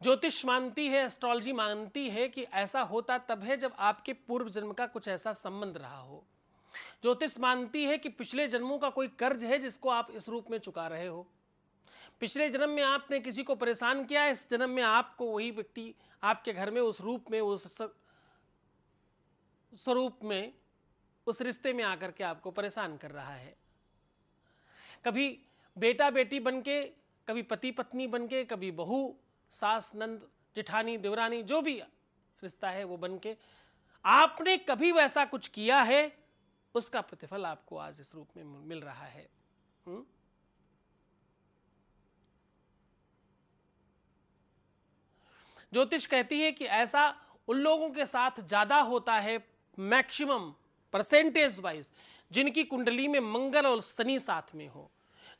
ज्योतिष मानती है, एस्ट्रोलॉजी मानती है कि ऐसा होता तब है जब आपके पूर्व जन्म का कुछ ऐसा संबंध रहा हो। ज्योतिष मानती है कि पिछले जन्मों का कोई कर्ज है जिसको आप इस रूप में चुका रहे हो। पिछले जन्म में आपने किसी को परेशान किया, इस जन्म में आपको वही व्यक्ति आपके घर में उस रूप में, उस स्वरूप में, उस रिश्ते में आकर के आपको परेशान कर रहा है। कभी बेटा बेटी बनके, कभी पति पत्नी बनके, कभी बहू सास नंद जेठानी देवरानी, जो भी रिश्ता है वो बनके आपने कभी वैसा कुछ किया है, उसका प्रतिफल आपको आज इस रूप में मिल रहा है। ज्योतिष कहती है कि ऐसा उन लोगों के साथ ज्यादा होता है, मैक्सिमम परसेंटेज वाइज, जिनकी कुंडली में मंगल और शनि साथ में हो,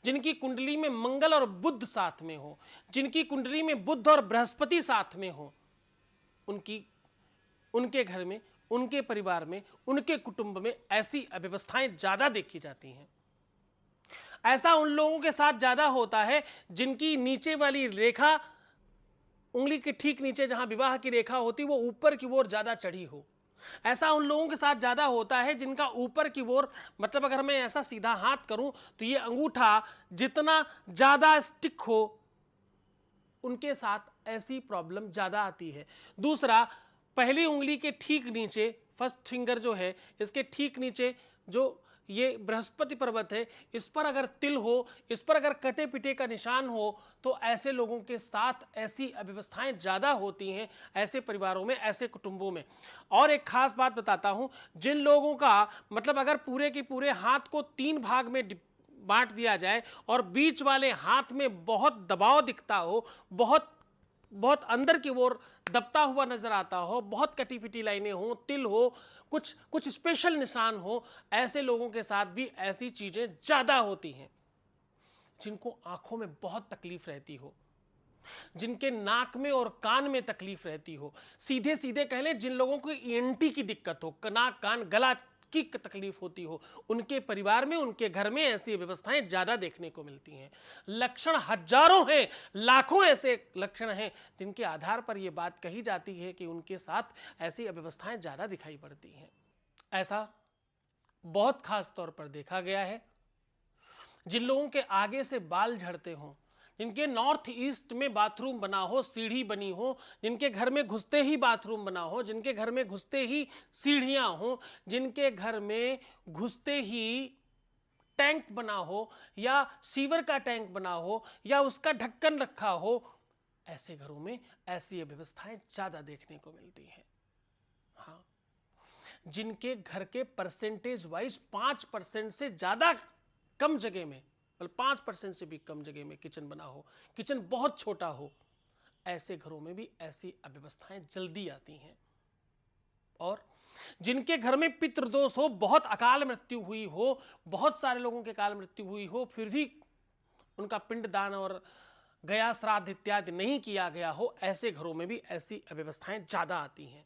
जिनकी कुंडली में मंगल और बुध साथ में हो, जिनकी कुंडली में बुध और बृहस्पति साथ में हो, उनके घर में, उनके परिवार में, उनके कुटुंब में ऐसी अव्यवस्थाएं ज्यादा देखी जाती हैं। ऐसा उन लोगों के साथ ज्यादा होता है जिनकी नीचे वाली रेखा, उंगली के ठीक नीचे जहां विवाह की रेखा होती, वो ऊपर की ओर ज्यादा चढ़ी हो। ऐसा उन लोगों के साथ ज्यादा होता है जिनका ऊपर की ओर, मतलब अगर मैं ऐसा सीधा हाथ करूं तो ये अंगूठा जितना ज्यादा स्टिक हो, उनके साथ ऐसी प्रॉब्लम ज्यादा आती है। दूसरा, पहली उंगली के ठीक नीचे, फर्स्ट फिंगर जो है, इसके ठीक नीचे जो ये बृहस्पति पर्वत है, इस पर अगर तिल हो, इस पर अगर कटे पिटे का निशान हो, तो ऐसे लोगों के साथ ऐसी अव्यवस्थाएं ज्यादा होती हैं, ऐसे परिवारों में, ऐसे कुटुंबों में। और एक खास बात बताता हूं, जिन लोगों का मतलब अगर पूरे के पूरे हाथ को 3 भाग में बांट दिया जाए और बीच वाले हाथ में बहुत दबाव दिखता हो, बहुत बहुत अंदर की ओर दबता हुआ नजर आता हो, बहुत कटी फिटी लाइनें हो, तिल हो, कुछ कुछ स्पेशल निशान हो, ऐसे लोगों के साथ भी ऐसी चीजें ज्यादा होती हैं। जिनको आंखों में बहुत तकलीफ रहती हो, जिनके नाक में और कान में तकलीफ रहती हो, सीधे सीधे कह लें जिन लोगों को ईएनटी की दिक्कत हो, नाक कान गला की तकलीफ होती हो, उनके परिवार में, उनके घर में ऐसी व्यवस्थाएं ज्यादा देखने को मिलती हैं। लक्षण हजारों हैं, लाखों ऐसे लक्षण हैं जिनके आधार पर यह बात कही जाती है कि उनके साथ ऐसी अव्यवस्थाएं ज्यादा दिखाई पड़ती हैं। ऐसा बहुत खास तौर पर देखा गया है जिन लोगों के आगे से बाल झड़ते हों, जिनके नॉर्थ ईस्ट में बाथरूम बना हो, सीढ़ी बनी हो, जिनके घर में घुसते ही बाथरूम बना हो, जिनके घर में घुसते ही सीढ़ियां हो, जिनके घर में घुसते ही टैंक बना हो, या सीवर का टैंक बना हो, या उसका ढक्कन रखा हो, ऐसे घरों में ऐसी व्यवस्थाएं ज्यादा देखने को मिलती हैं। हाँ, जिनके घर के परसेंटेज वाइज 5% से ज्यादा कम जगह में, मतलब 5% से भी कम जगह में किचन बना हो, किचन बहुत छोटा हो, ऐसे घरों में भी ऐसी अव्यवस्थाएं जल्दी आती हैं। और जिनके घर में पितृदोष हो, बहुत अकाल मृत्यु हुई हो, बहुत सारे लोगों के अकाल मृत्यु हुई हो, फिर भी उनका पिंडदान और गया श्राद्ध इत्यादि नहीं किया गया हो, ऐसे घरों में भी ऐसी अव्यवस्थाएं ज्यादा आती हैं।